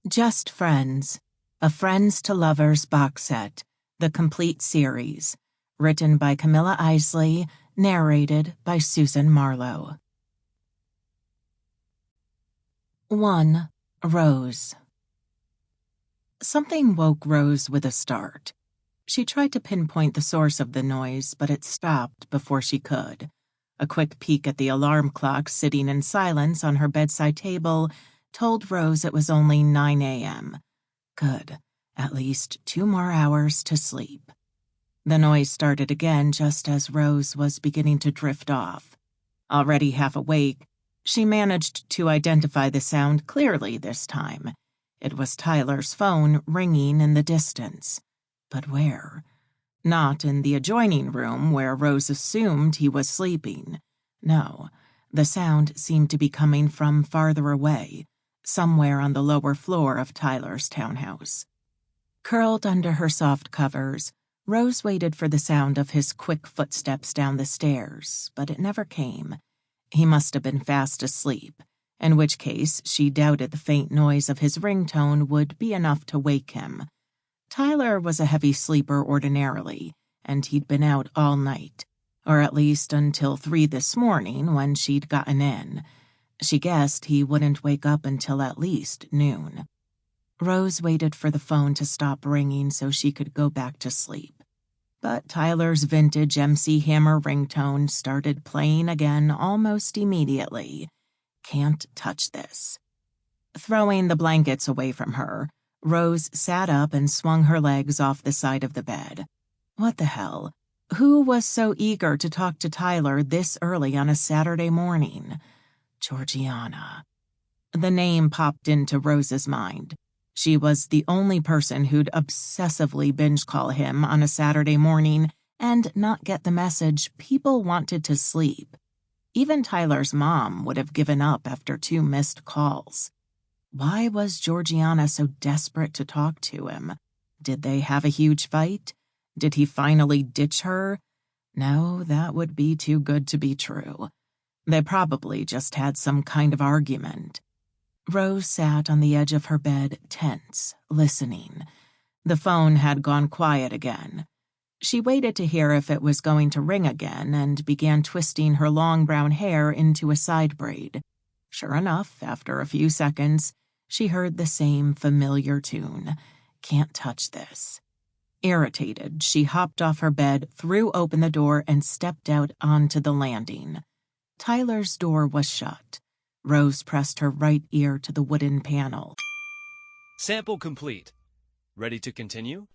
Just Friends, a Friends to Lovers box set, the complete series, written by Camilla Isley, narrated by Susan Marlowe. 1. Rose. Something woke Rose with a start. She tried to pinpoint the source of the noise, but it stopped before she could. A quick peek at the alarm clock sitting in silence on her bedside table told Rose it was only 9 a.m. Good. At least 2 more hours to sleep. The noise started again just as Rose was beginning to drift off. Already half awake, she managed to identify the sound clearly this time. It was Tyler's phone ringing in the distance. But where? Not in the adjoining room where Rose assumed he was sleeping. No, the sound seemed to be coming from farther away, somewhere on the lower floor of Tyler's townhouse. Curled under her soft covers, Rose waited for the sound of his quick footsteps down the stairs, but it never came. He must have been fast asleep, in which case she doubted the faint noise of his ringtone would be enough to wake him. Tyler was a heavy sleeper ordinarily, and he'd been out all night, or at least until 3 this morning when she'd gotten in. She guessed he wouldn't wake up until at least noon. Rose waited for the phone to stop ringing so she could go back to sleep. But Tyler's vintage MC Hammer ringtone started playing again almost immediately. Can't touch this. Throwing the blankets away from her, Rose sat up and swung her legs off the side of the bed. What the hell? Who was so eager to talk to Tyler this early on a Saturday morning? Georgiana. The name popped into Rose's mind. She was the only person who'd obsessively binge-call him on a Saturday morning and not get the message people wanted to sleep. Even Tyler's mom would have given up after 2 missed calls. Why was Georgiana so desperate to talk to him? Did they have a huge fight? Did he finally ditch her? No, that would be too good to be true. They probably just had some kind of argument. Rose sat on the edge of her bed, tense, listening. The phone had gone quiet again. She waited to hear if it was going to ring again and began twisting her long brown hair into a side braid. Sure enough, after a few seconds, she heard the same familiar tune. Can't touch this. Irritated, she hopped off her bed, threw open the door, and stepped out onto the landing. Tyler's door was shut. Rose pressed her right ear to the wooden panel. Sample complete. Ready to continue?